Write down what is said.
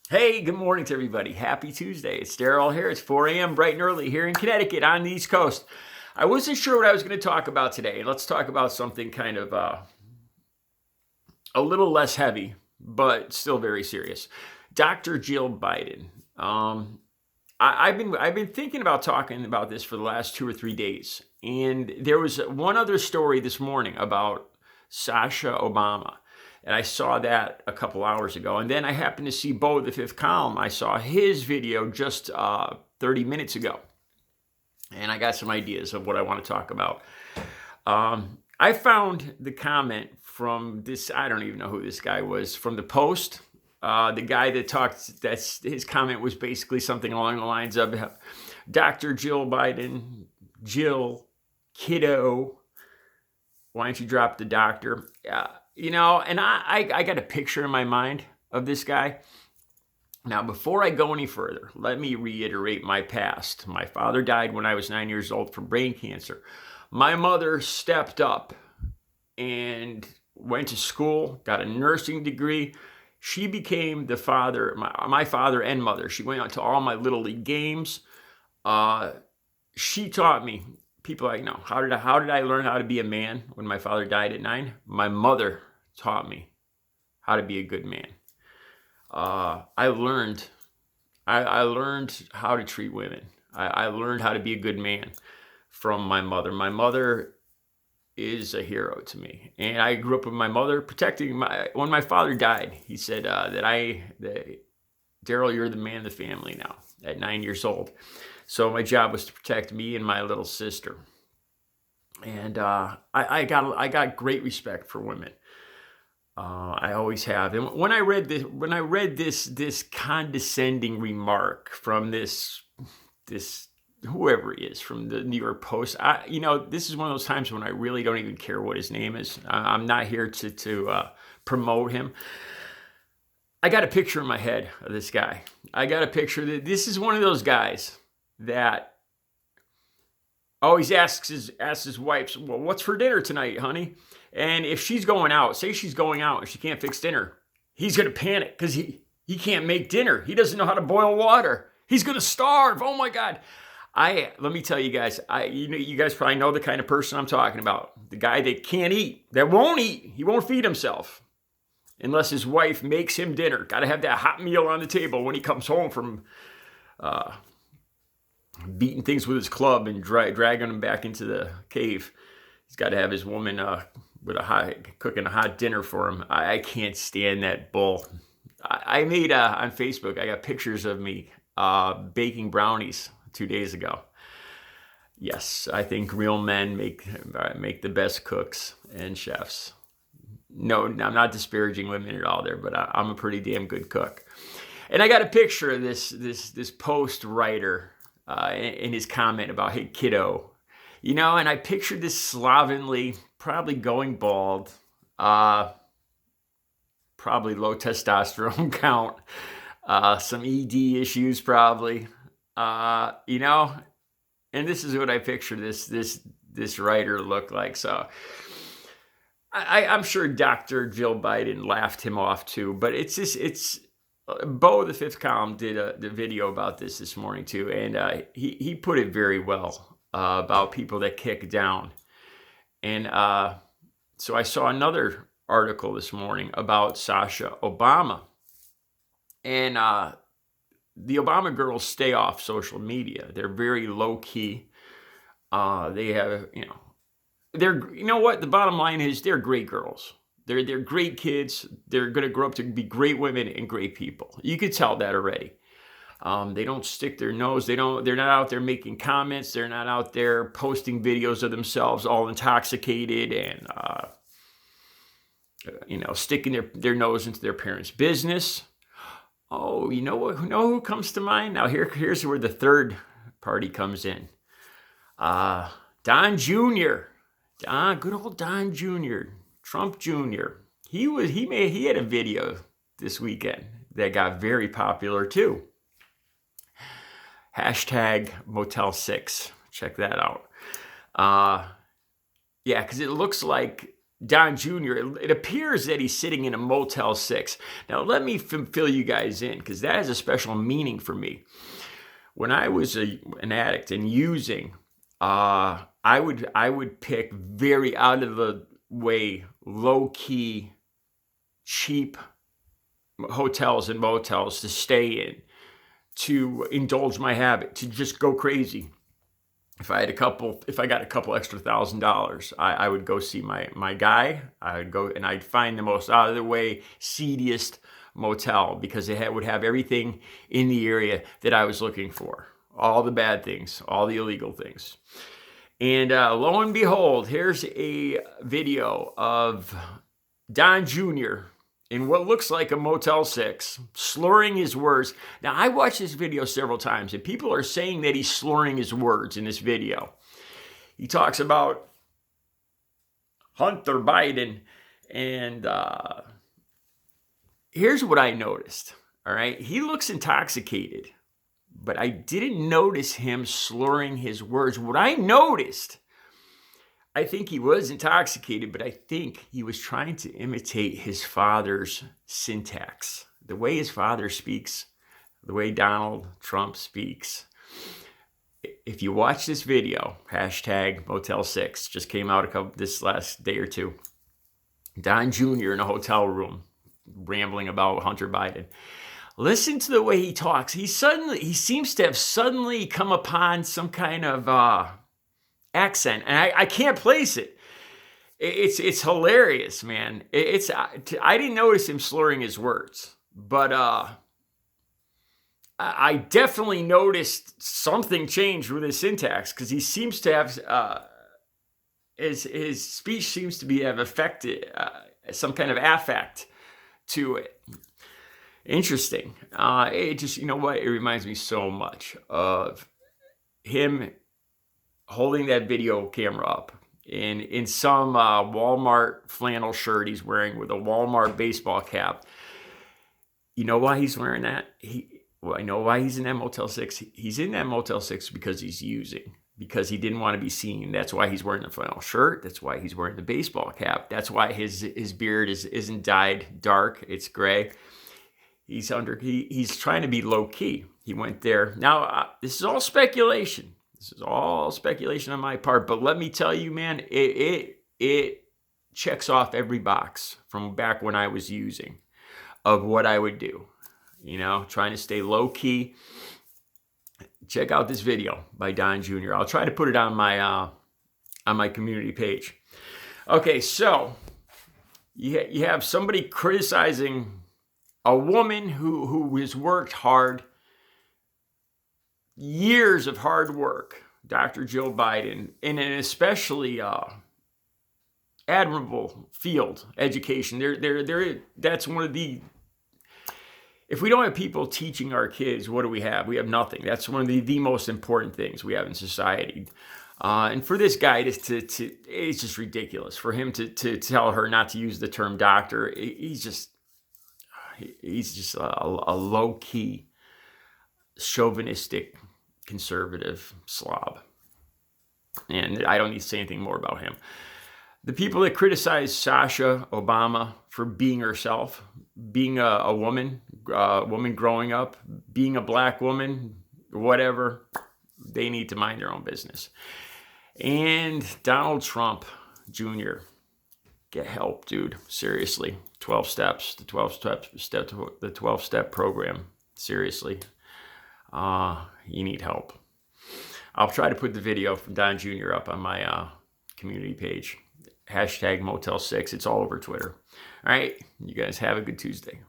Hey, good morning to everybody. Happy Tuesday. It's Daryl here. It's 4 a.m. bright and early here in Connecticut on the East Coast. I wasn't sure what I was going to talk about today. Let's talk about something kind of a little less heavy, but still very serious. Dr. Jill Biden. I've been thinking about talking about this for the last 2 or 3 days, and there was one other story this morning about Sasha Obama. And I saw that a couple hours ago. And then I happened to see Bo the Fifth Column. I saw his video just 30 minutes ago. And I got some ideas of what I want to talk about. I found the comment from this, I don't even know who this guy was, from the Post. The guy that talked, his comment was basically something along the lines of, Dr. Jill Biden, Jill, kiddo, why don't you drop the doctor? And I got a picture in my mind of this guy. Now, before I go any further, let me reiterate my past. My father died when I was 9 years old from brain cancer. My mother stepped up and went to school, got a nursing degree. She became the father, my father and mother. She went out to all my Little League games. She taught me. People like, no, how did I learn how to be a man when my father died at 9? My mother taught me how to be a good man. I learned how to treat women. I learned how to be a good man from my mother. My mother is a hero to me, and I grew up with my mother protecting when my father died. He said that Daryl, you're the man of the family now at 9 years old. So my job was to protect me and my little sister. And I got great respect for women. I always have. And when I read this condescending remark from this whoever he is from the New York Post, this is one of those times when I really don't even care what his name is. I'm not here to promote him. I got a picture in my head of this guy. I got a picture that this is one of those guys that always asks his wife, well, what's for dinner tonight, honey? And if she's going out, say she's going out and she can't fix dinner, he's going to panic because he can't make dinner. He doesn't know how to boil water. He's going to starve. Oh my God. Let me tell you guys, you guys probably know the kind of person I'm talking about. The guy that can't eat, that won't eat. He won't feed himself unless his wife makes him dinner. Got to have that hot meal on the table when he comes home from beating things with his club and dragging him back into the cave. He's got to have his woman cooking a hot dinner for him. I can't stand that bull. I made on Facebook, I got pictures of me baking brownies 2 days ago. Yes, I think real men make the best cooks and chefs. No, I'm not disparaging women at all there, but I'm a pretty damn good cook. And I got a picture of this Post writer in his comment about, hey, kiddo. And I pictured this slovenly, probably going bald, probably low testosterone count, some ED issues probably, and this is what I picture this writer look like. So I'm sure Dr. Jill Biden laughed him off too, but it's Bo the Fifth Column did the video about this morning too, and he put it very well about people that kick down. And so I saw another article this morning about Sasha Obama, and the Obama girls stay off social media. They're very low key. They have, what the bottom line is, they're great girls. They're great kids. They're going to grow up to be great women and great people. You could tell that already. They don't stick their nose. They're not out there making comments. They're not out there posting videos of themselves all intoxicated and, sticking their nose into their parents' business. Oh, you know who comes to mind? Now here's where the third party comes in. Don Jr. Good old Don Jr. Trump Jr. He had a video this weekend that got very popular too. Hashtag Motel 6. Check that out. Because it looks like Don Jr., it appears that he's sitting in a Motel 6. Now, let me fill you guys in, because that has a special meaning for me. When I was an addict and using, I would pick very out of the way, low key, cheap hotels and motels to stay in, to indulge my habit, to just go crazy. If I got a couple extra $1,000, I would go see my guy. I would go and I'd find the most out of the way, seediest motel, because it would have everything in the area that I was looking for. All the bad things, all the illegal things. And lo and behold, here's a video of Don Jr. in what looks like a Motel 6, slurring his words. Now, I watched this video several times, and people are saying that he's slurring his words in this video. He talks about Hunter Biden, and here's what I noticed, all right? He looks intoxicated, but I didn't notice him slurring his words. What I noticed, I think he was intoxicated, but I think he was trying to imitate his father's syntax. The way his father speaks, the way Donald Trump speaks. If you watch this video, hashtag Motel 6, just came out this last day or two. Don Jr. in a hotel room, rambling about Hunter Biden. Listen to the way he talks. He seems to have suddenly come upon some kind of accent, and I can't place it. It's hilarious, man. I didn't notice him slurring his words, but I definitely noticed something changed with his syntax, because he seems to have his speech seems to have affected some kind of affect to it. Interesting. It just, you know what? It reminds me so much of him holding that video camera up in some Walmart flannel shirt he's wearing with a Walmart baseball cap. You know why he's wearing that? I know why he's in that Motel 6. He's in that Motel 6 because he's using, because he didn't want to be seen. That's why he's wearing the flannel shirt. That's why he's wearing the baseball cap. That's why his beard isn't dyed dark. It's gray. He's trying to be low key. He went there. Now, this is all speculation. This is all speculation on my part, but let me tell you, man, it checks off every box from back when I was using of what I would do. You know, trying to stay low key. Check out this video by Don Jr. I'll try to put it on my community page. Okay, so you have somebody criticizing a woman who has worked hard, years of hard work, Dr. Joe Biden, in an especially admirable field, education. That's one of the, if we don't have people teaching our kids, what do we have? We have nothing. That's one of the most important things we have in society. And for this guy it's just ridiculous for him to tell her not to use the term doctor. He's just a low-key, chauvinistic, conservative slob. And I don't need to say anything more about him. The people that criticize Sasha Obama for being herself, being a woman growing up, being a black woman, whatever, they need to mind their own business. And Donald Trump Jr., get help, dude. Seriously. 12 steps, the 12-step program. Seriously. You need help. I'll try to put the video from Don Jr. up on my community page. Hashtag Motel 6. It's all over Twitter. All right. You guys have a good Tuesday.